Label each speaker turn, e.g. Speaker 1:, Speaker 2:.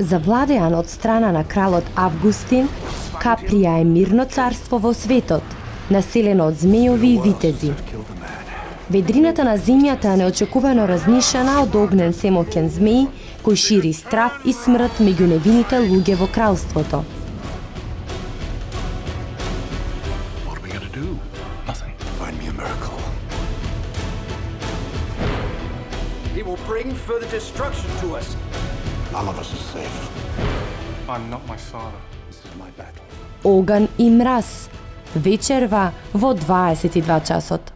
Speaker 1: Завладеан од страна на кралот Августин, Каприја е мирно царство во светот, населено од змејови и витези. Ведрината на земјата е неочекувано разнишена од огнен семоќен змеј, кој шири страв и смрт меѓу невините луѓе во кралството.
Speaker 2: He will bring further destruction to us. None of us is safe. I'm not my father. This is my battle.
Speaker 1: Оган и мраз. Вечерва во 22 часот.